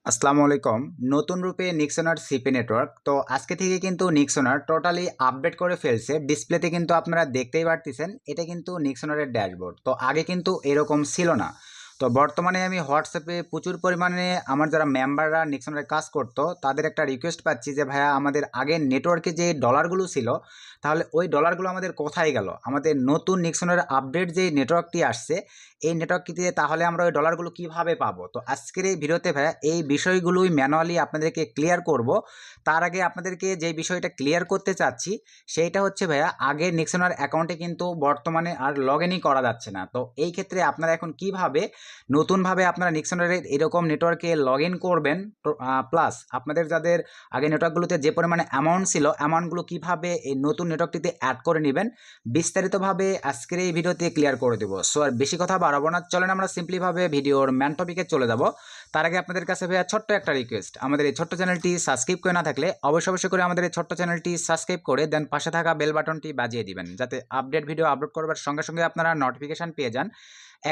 আসসালামু আলাইকুম। নতুন রূপে নিক্সোনার সিপি নেটওয়ার্ক তো আজকে থেকে কিন্তু নিক্সোনার টোটালি আপডেট করে ফেলছে। ডিসপ্লেতে কিন্তু আপনারা দেখতেই পারতেছেন, এটা কিন্তু নিক্সোনারের ড্যাশবোর্ড। তো আগে কিন্তু এরকম ছিল না। তো বর্তমানে আমি হোয়াটসঅ্যাপে প্রচুর পরিমাণে আমার যারা মেম্বাররা নিক্সোনারে কাজ করতো তাদের একটা রিকোয়েস্ট পাচ্ছি যে ভাইয়া আমাদের আগের নেটওয়ার্কে যে ডলারগুলো ছিল, তাহলে ওই ডলারগুলো আমাদের কোথায় গেল? আমাদের নতুন নিক্সোনারের আপডেট যে নেটওয়ার্কটি আসছে, এই নেটওয়ার্কটিতে তাহলে আমরা ওই ডলারগুলো কিভাবে পাবো? তো আজকের এই ভিডিওতে ভাইয়া এই বিষয়গুলোই ম্যানুয়ালি আপনাদেরকে ক্লিয়ার করব। তার আগে আপনাদেরকে যে বিষয়টা ক্লিয়ার করতে চাচ্ছি সেইটা হচ্ছে ভাইয়া, আগের নিক্সোনার অ্যাকাউন্টে কিন্তু বর্তমানে আর লগ ইনই করা যাচ্ছে না। তো এই ক্ষেত্রে আপনারা এখন কিভাবে নতুনভাবে আপনারা নিক্সোনারের এরকম নেটওয়ার্কে লগ ইন করবেন, প্লাস আপনাদের যাদের আগে নেটওয়ার্কগুলোতে যে পরিমাণে অ্যামাউন্ট ছিল, অ্যামাউন্টগুলো কিভাবে এই নতুন নেটওয়ার্কটিতে অ্যাড করে নেবেন, বিস্তারিতভাবে আজকের এই ভিডিওতে ক্লিয়ার করে দেবো। সো আর বেশি কথা বাড়াবো না, চলেন আমরা সিম্পলিভাবে ভিডিওর ম্যান টপিকে চলে যাব। তার আগে আপনাদের কাছে ভাইয়া ছোট্ট একটা রিকোয়েস্ট, আমাদের এই ছোট্ট চ্যানেলটি সাবস্ক্রাইব করে না থাকলে অবশ্যই করে আমাদের এই ছোট্ট চ্যানেলটি সাবস্ক্রাইব করে দেন পাশে থাকা বেল বাটনটি বাজিয়ে দিবেন, যাতে আপডেট ভিডিও আপলোড করবার সঙ্গে সঙ্গে আপনারা নোটিফিকেশন পেয়ে যান,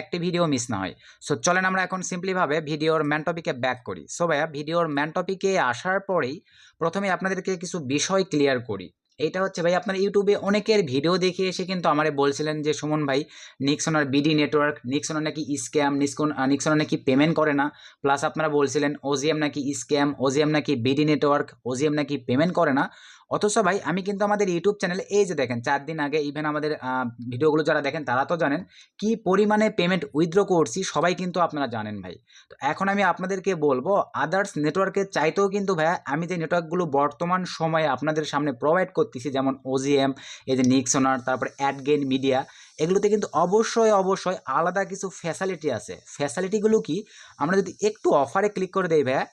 একটি ভিডিও মিস না হয়। সো চলেন আমরা এখন সিম্পলিভাবে ভিডিওর ম্যান টপিকে ব্যাক করি। সো ভাইয়া ভিডিওর ম্যান টপিকে আসার পরেই প্রথমে আপনাদেরকে কিছু বিষয় ক্লিয়ার করি। এইটা হচ্ছে ভাই, আপনার ইউটিউবে অনেকের ভিডিও দেখে এসে কিন্তু আমারে বলছিলেন যে সুমন ভাই, নিক্সোনার বিডি নেটওয়ার্ক, নিক্সোনার নাকি স্ক্যাম, নিক্সোনার নাকি পেমেন্ট করে না। প্লাস আপনারা বলছিলেন ওজিএম নাকি স্ক্যাম, ওজিএম নাকি বিডি নেটওয়ার্ক, ওজিএম নাকি পেমেন্ট করে না। অথচ ভাই আমি কিন্তু আমাদের ইউটিউব চ্যানেলে এই যে দেখেন 4 দিন আগে, ইভেন আমাদের ভিডিওগুলো যারা দেখেন তারা তো জানেন কি পরিমাণে পেমেন্ট উইথড্র করছি, সবাই কিন্তু আপনারা জানেন ভাই। তো এখন আমি আপনাদেরকে বলবো, আদার্স নেটওয়ার্কের চাইতেও কিন্তু ভাইয়া আমি যে নেটওয়ার্কগুলো বর্তমান সময়ে আপনাদের সামনে প্রোভাইড করতেছি, যেমন ওজিএম, এই যে নিক্সোনার, তারপরে অ্যাডগেইন মিডিয়া, এগুলোতে কিন্তু অবশ্যই আলাদা কিছু ফ্যাসিলিটি আছে। ফ্যাসিলিটিগুলো কি? আমরা যদি একটু অফারে ক্লিক করে দেই ভাইয়া,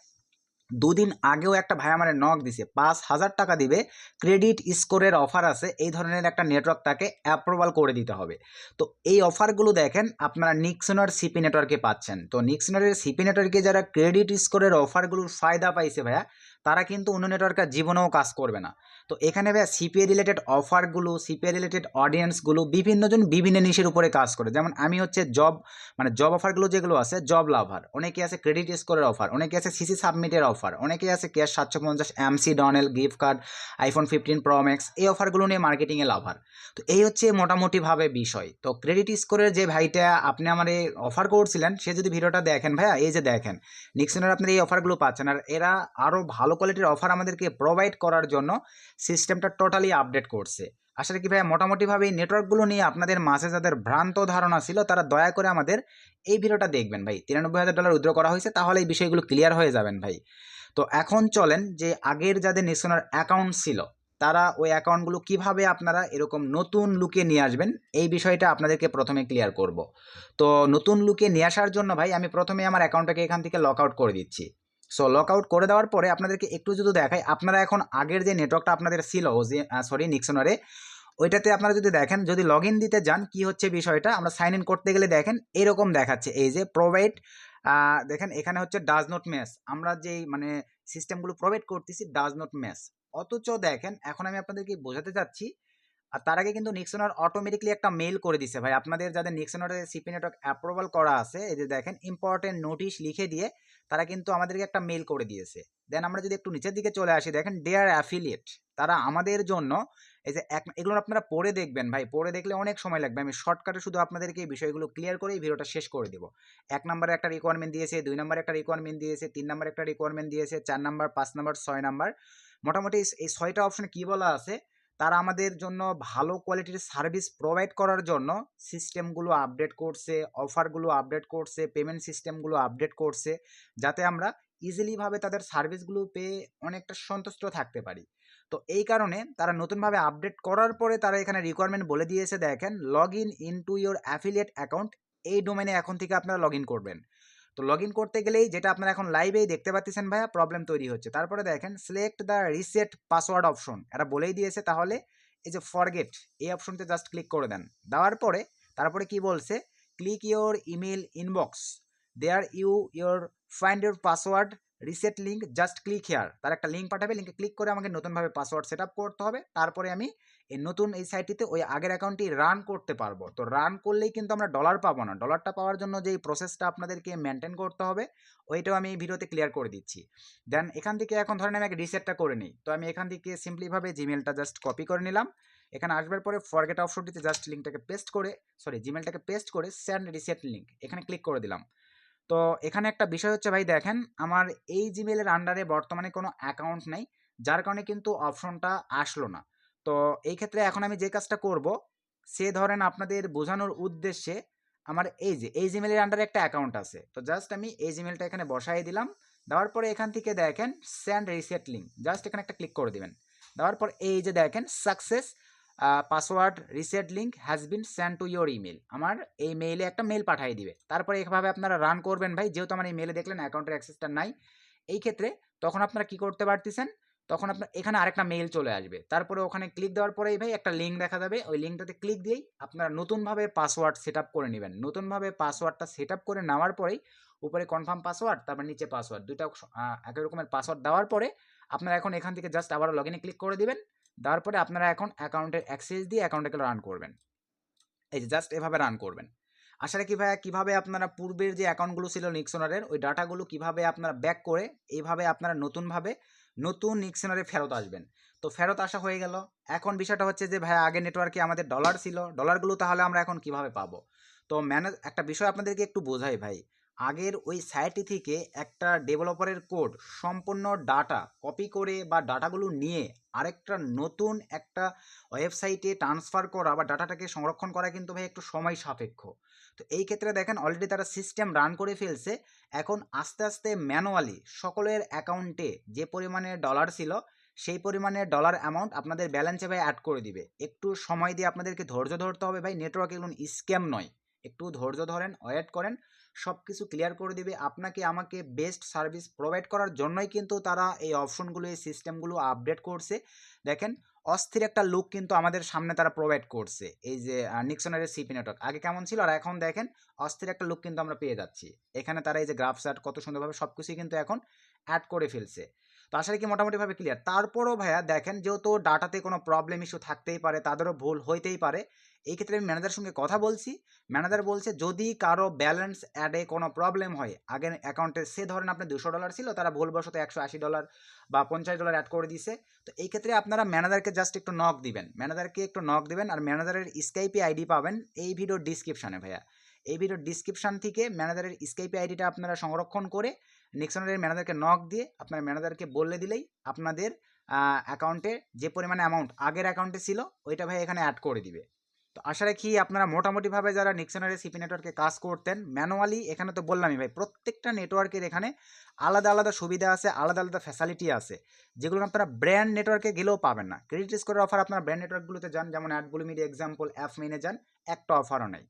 দুদিন আগেও একটা ভাই আমার নক দিছে, 5,000 টাকা দিবে, ক্রেডিট স্কোরের অফার আছে, এই ধরনের একটা নেটওয়ার্ক তাকে অ্যাপ্রুভাল করে দিতে হবে। তো এই অফারগুলো দেখেন আপনারা নিক্সোনার সিপি নেটওয়ার্কে পাচ্ছেন। তো নিক্সোনারের সিপি নেটওয়ার্কে যারা ক্রেডিট স্কোরের অফারগুলোর ফায়দা পাইছে ভাইয়া, তারা কিন্তু অন্য নেটওয়ার্কের জীবনেও কাজ করবে না। তো এখানে ভাইয়া সিপিএ রিলেটেড অফারগুলো, সিপিএ রিলেটেড অডিয়েন্সগুলো বিভিন্নজন বিভিন্ন নিশের উপরে কাজ করে। যেমন আমি হচ্ছে জব, মানে জব অফারগুলো যেগুলো আছে, জব লাভার, অনেকে আছে ক্রেডিট স্কোরের অফার, অনেকে আছে সিসি সাবমিটের অফার, অনেকে আছে cash 750, McDonald's, gift card, iPhone 15 pro max, এই অফারগুলো নিয়ে মার্কেটিংয়ে লাভার। তো এই হচ্ছে মোটামুটিভাবে বিষয়। তো ক্রেডিট স্কোরের যে ভাইটা আপনি আমার অফার করছিলেন, সে যদি ভিডিওটা দেখেন ভাইয়া, এই যে দেখেন নিক্সনের আপনার এই অফারগুলো পাচ্ছেন। আর এরা আরও ভালো কোয়ালিটির অফার আমাদেরকে প্রোভাইড করার জন্য সিস্টেমটা টোটালি আপডেট করছে। আসলে কি ভাইয়া, মোটামুটিভাবে এই নেটওয়ার্কগুলো নিয়ে আপনাদের মাঝে যাদের ভ্রান্ত ধারণা ছিল, তারা দয়া করে আমাদের এই ভিডিওটা দেখবেন ভাই। $93,000 উইথড্র করা হয়েছে, তাহলে এই বিষয়গুলো ক্লিয়ার হয়ে যাবেন ভাই। তো এখন চলেন যে আগের যাদের নিক্সোনার অ্যাকাউন্ট ছিল, তারা ওই অ্যাকাউন্টগুলো কিভাবে আপনারা এরকম নতুন লুকে নিয়ে আসবেন, এই বিষয়টা আপনাদেরকে প্রথমে ক্লিয়ার করব। তো নতুন লুকে নিয়ে আসার জন্য ভাই আমি প্রথমে আমার অ্যাকাউন্টটাকে এখান থেকে লক আউট করে দিচ্ছি। সো লক আউট করে দেওয়ার পরে আপনাদেরকে একটু যদি দেখাই, আপনারা এখন আগের যে নেটওয়ার্কটা আপনাদের ছিল, যে নিক্সোনারে, ওইটাতে আপনারা যদি দেখেন, যদি লগ ইন দিতে যান, কি হচ্ছে বিষয়টা, আমরা সাইন ইন করতে গেলে দেখেন এরকম দেখাচ্ছে, এই যে প্রোভাইড, দেখেন এখানে হচ্ছে ডাজ নট ম্যাচ, আমরা যেই মানে সিস্টেমগুলো প্রোভাইড করতেছি ডাজ নট ম্যাচ। অথচ দেখেন এখন আমি আপনাদেরকে বোঝাতে চাচ্ছি, আর তার আগে কিন্তু নিক্সোনার অটোমেটিকলি একটা মেল করে দিছে ভাই, আপনাদের যাদের নিক্সোনারে সিপি নেটওয়ার্ক অ্যাপ্রুভাল করা আছে, এই যে দেখেন ইম্পর্টেন্ট নোটিশ লিখে দিয়ে তারা কিন্তু আমাদেরকে একটা মেল করে দিয়েছে। দেন আমরা যদি একটু নিচের দিকে চলে আসি, দেখেন ডেয়ার অ্যাফিলিয়েট, তারা আমাদের জন্য এই যে এগুলো আপনারা পড়ে দেখবেন ভাই, পড়ে দেখলে অনেক সময় লাগবে, আমি শর্টকাটে শুধু আপনাদেরকে এই বিষয়গুলো ক্লিয়ার করে এই ভিডিওটা শেষ করে দেবো। 1 নম্বরে একটা রিকোয়ারমেন্ট দিয়েছে, 2 নম্বরে একটা রিকোয়ারমেন্ট দিয়েছে, 3 নম্বরে একটা রিকোয়ারমেন্ট দিয়েছে, 4 নম্বর, 5 নম্বর, 6 নম্বর, মোটামুটি এই 6টা অপশনে কি বলা আছে, তারা আমাদের জন্য ভালো কোয়ালিটির সার্ভিস প্রোভাইড করার জন্য সিস্টেমগুলো আপডেট করছে, অফারগুলো আপডেট করছে, পেমেন্ট সিস্টেমগুলো আপডেট করছে, যাতে আমরা ইজিলিভাবে তাদের সার্ভিসগুলো পেয়ে অনেকটা সন্তুষ্ট থাকতে পারি। তো এই কারণে তারা নতুনভাবে আপডেট করার পরে তারা এখানে রিকোয়ারমেন্ট বলে দিয়েছে, দেখেন log in into your affiliate account, এই ডোমেনে এখন থেকে আপনারা লগ ইন করবেন। তো লগ ইন করতে গেলেই যেটা আপনারা এখন লাইভেই দেখতে পাচ্ছেন ভাইয়া, প্রবলেম তৈরি হচ্ছে। তারপরে দেখেন select the reset password option, এটা বলেই দিয়েছে, তাহলে এই যে ফরগেট, এই অপশনতে জাস্ট ক্লিক করে দেন। দেওয়ার পরে তারপরে কি বলছে, click your email inbox, there your find your password, reset link just click here, তার একটা লিঙ্ক পাঠাবে, লিঙ্কে ক্লিক করে আমাকে নতুনভাবে পাসওয়ার্ড সেট আপ করতে হবে, তারপরে আমি এই নতুন এই সাইটটিতে ওই আগের অ্যাকাউন্টটি রান করতে পারবো। তো রান করলেই কিন্তু আমরা ডলার পাবো না, ডলারটা পাওয়ার জন্য যেই প্রসেসটা আপনাদেরকে মেনটেন করতে হবে ওইটাও আমি এই ভিডিওতে ক্লিয়ার করে দিচ্ছি। দেন এখান থেকে এখন ধরেন আমি রিসেটটা করে নিই, তো আমি এখান থেকে সিম্পলিভাবে জিমেলটা জাস্ট কপি করে নিলাম, এখানে আসবার পরে ফরগেট অপশনটিতে জাস্ট লিঙ্কটাকে পেস্ট করে জিমেলটাকে পেস্ট করে সেন্ড রিসেট লিঙ্ক এখানে ক্লিক করে দিলাম। তো এখানে একটা বিষয় হচ্ছে ভাই দেখেন, আমার এই জিমেলের আন্ডারে বর্তমানে কোনো অ্যাকাউন্ট নেই, যার কারণে কিন্তু অপশনটা আসলো না। তো এই ক্ষেত্রে এখন আমি যে কাজটা করব, সে ধরেন আপনাদের বোঝানোর উদ্দেশ্যে আমার এই জিমেলের আন্ডারে একটা অ্যাকাউন্ট আছে, তো জাস্ট আমি এই জিমেলটা এখানে বসাই দিলাম, দেওয়ার পরে এখান থেকে দেখেন সেন্ড রিসেট লিঙ্ক, জাস্ট এখানে একটা ক্লিক করে দিবেন। দেওয়ার পর এই যে দেখেন success password reset link has been send to your email, আমার এই মেইলে একটা মেল পাঠিয়ে দিবে। তারপরে এভাবে আপনারা রান করবেন ভাই, যেহেতু আমার এই মেলে দেখলেন অ্যাকাউন্টের অ্যাক্সেসটা নাই, এই ক্ষেত্রে তখন আপনারা কি করতে পারতেছেন, তখন আপনার এখানে আরেকটা মেইল চলে আসবে, তারপরে ওখানে ক্লিক দেওয়ার পরেই ভাই একটা লিঙ্ক দেখা যাবে, ওই লিঙ্কটাতে ক্লিক দিয়েই আপনারা নতুনভাবে পাসওয়ার্ড সেট আপ করে নেবেন। নতুনভাবে পাসওয়ার্ডটা সেট আপ করে নেওয়ার পরেই উপরে কনফার্ম পাসওয়ার্ড, তারপর নিচে পাসওয়ার্ড, দুইটা একই রকমের পাসওয়ার্ড দেওয়ার পরে আপনারা এখন এখান থেকে জাস্ট আবার লগ ইনে ক্লিক করে দিবেন। দেওয়ার পরে আপনারা এখন অ্যাকাউন্টের অ্যাক্সেস দিয়ে অ্যাকাউন্টটাকে রান করবেন, এই যে জাস্ট এভাবে রান করবেন। আসলে কি ভাইয়া কীভাবে আপনারা পূর্বের যে অ্যাকাউন্টগুলো ছিল নিক্সনারের ওই ডাটাগুলো কিভাবে আপনারা ব্যাক করে এইভাবে আপনারা নতুন নিক্সনারে ফেরত আসবেন। তো ফেরত আসা হয়ে গেল, এখন বিষয়টা হচ্ছে যে ভাইয়া আগে নেটওয়ার্কে আমাদের ডলার ছিল, ডলারগুলো তাহলে আমরা এখন কিভাবে পাবো। তো একটা বিষয় আপনাদেরকে একটু বোঝাই ভাই, আগের ওই সাইটটি থেকে একটা ডেভেলপারের কোড সম্পূর্ণ ডাটা কপি করে বা ডাটাগুলো নিয়ে আরেকটা নতুন একটা ওয়েবসাইটে ট্রান্সফার করা বা ডাটাটাকে সংরক্ষণ করা কিন্তু ভাই একটু সময় সাপেক্ষ। তো এই ক্ষেত্রে দেখেন অলরেডি তারা সিস্টেম রান করে ফেলছে, এখন আস্তে আস্তে ম্যানুয়ালি সকলের অ্যাকাউন্টে যে পরিমাণে ডলার ছিল সেই পরিমাণে ডলার অ্যামাউন্ট আপনাদের ব্যালেন্সে ভাই অ্যাড করে দিবে। একটু সময় দিয়ে আপনাদেরকে ধৈর্য ধরতে হবে ভাই, নেটওয়ার্ক এগুলো স্ক্যাম নয়, একটু ধৈর্য ধরেন, ওয়েট করেন, সব কিছু ক্লিয়ার করে দিবে। আপনাকে আমাকে বেস্ট সার্ভিস প্রোভাইড করার জন্যই কিন্তু তারা এই অপশনগুলো এই সিস্টেমগুলো আপডেট করছে। দেখেন অস্থির একটা লুক কিন্তু আমাদের সামনে তারা প্রোভাইড করছে, এই যে নিক্সনারের সিপি নেটওয়ার্ক আগে কেমন ছিল আর এখন দেখেন অস্থির একটা লুক কিন্তু আমরা পেয়ে যাচ্ছি। এখানে তারা এই যে গ্রাফ চার্ট কত সুন্দরভাবে সব কিছুই কিন্তু এখন অ্যাড করে ফেলছে। তো আসলে কি মোটামুটিভাবে ক্লিয়ার। তারপরও ভাইয়া দেখেন যেহেতু ডাটাতে কোনো প্রবলেম ইস্যু থাকতেই পারে, তাদেরও ভুল হইতেই পারে, এই ক্ষেত্রে আমি ম্যানেজারের সঙ্গে কথা বলছি, ম্যানেজার বলছে যদি কারো ব্যালেন্স অ্যাডে কোনো প্রবলেম হয় আগের অ্যাকাউন্টে, সে ধরেন আপনার $200 ছিল, তারা ভুলবশত $180 বা $50 অ্যাড করে দিছে, তো এই ক্ষেত্রে আপনারা ম্যানেজারকে জাস্ট একটু নক দিবেন, আর ম্যানেজারের স্কাইপি আইডি পাবেন এই ভিডিওর ডিসক্রিপশানে ভাইয়া। এই ভিডিওর ডিসক্রিপশান থেকে ম্যানেজারের স্কাইপি আইডিটা আপনারা সংরক্ষণ করে নিক্সনারের ম্যানেজারকে নক দিয়ে আপনার ম্যানেজারকে বলে দিলেই আপনাদের অ্যাকাউন্টে যে পরিমাণে অ্যামাউন্ট আগের অ্যাকাউন্টে ছিল ওইটা ভাই এখানে অ্যাড করে দিবে। তো আশা রাখি আপনারা মোটামুটিভাবে যারা নিক্সনারের সিপি নেটওয়ার্কে কাজ করতেন ম্যানুয়ালি, এখানে তো বললামই ভাই প্রত্যেকটা নেটওয়ার্কের এখানে আলাদা আলাদা সুবিধা আছে, আলাদা আলাদা ফ্যাসিলিটি আছে, যেগুলো আপনারা ব্র্যান্ড নেটওয়ার্কে গেলেও পাবেন না। ক্রেডিট স্কোরের অফার আপনারা ব্র্যান্ড নেটওয়ার্কগুলোতে যান, যেমন অ্যাডবুলিমিডি এক্সাম্পল, অ্যাপ মেনে যান, একটা অফারও নেই।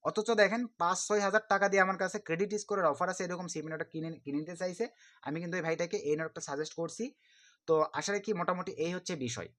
অথচ দেখেন 5-6 হাজার টাকা দিয়ে আমার কাছে ক্রেডিট স্কোরের অফার আছে, এরকম সিপি নেটওয়ার্ক কিনে নিতে চাইছে, আমি কিন্তু এই ভাইটাকে এই নেটওয়ার্কটা সাজেস্ট করছি। তো আশা রাখি মোটামুটি এই হচ্ছে বিষয়।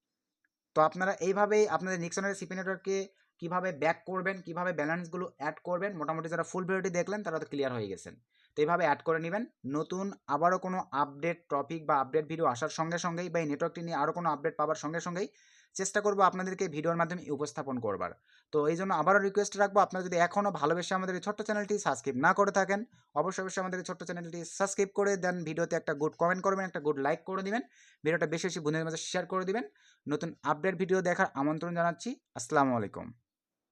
তো আপনারা এইভাবেই আপনাদের নিক্সনারের সিপি নেটওয়ার্কে কীভাবে ব্যাক করবেন, কীভাবে ব্যালেন্সগুলো অ্যাড করবেন, মোটামুটি যারা ফুল ভিডিওটি দেখলেন তারা তো ক্লিয়ার হয়ে গেছেন। তো এইভাবে অ্যাড করে নেবেন। নতুন আবারও কোনো আপডেট টপিক বা আপডেট ভিডিও আসার সঙ্গে সঙ্গেই বা এই নেটওয়ার্কটি নিয়ে আরও কোনো আপডেট পাওয়ার সঙ্গে সঙ্গেই চেষ্টা করবো আপনাদেরকে ভিডিওর মাধ্যমে উপস্থাপন করবার। তো এই জন্য আবারও রিকোয়েস্ট রাখবো, আপনারা যদি এখনও ভালোবেসে আমাদের এই ছোট্ট চ্যানেলটি সাবস্ক্রাইব না করে থাকেন, অবশ্যই আমাদের এই ছোট্ট চ্যানেলটি সাবস্ক্রাইব করে দেন, ভিডিওতে একটা গুড কমেন্ট করবেন, একটা গুড লাইক করে দিবেন, ভিডিওটা বেশি বেশি বন্ধুদের মাঝে শেয়ার করে দিবেন। নতুন আপডেট ভিডিও দেখার আমন্ত্রণ জানাচ্ছি। আসসালামু আলাইকুম।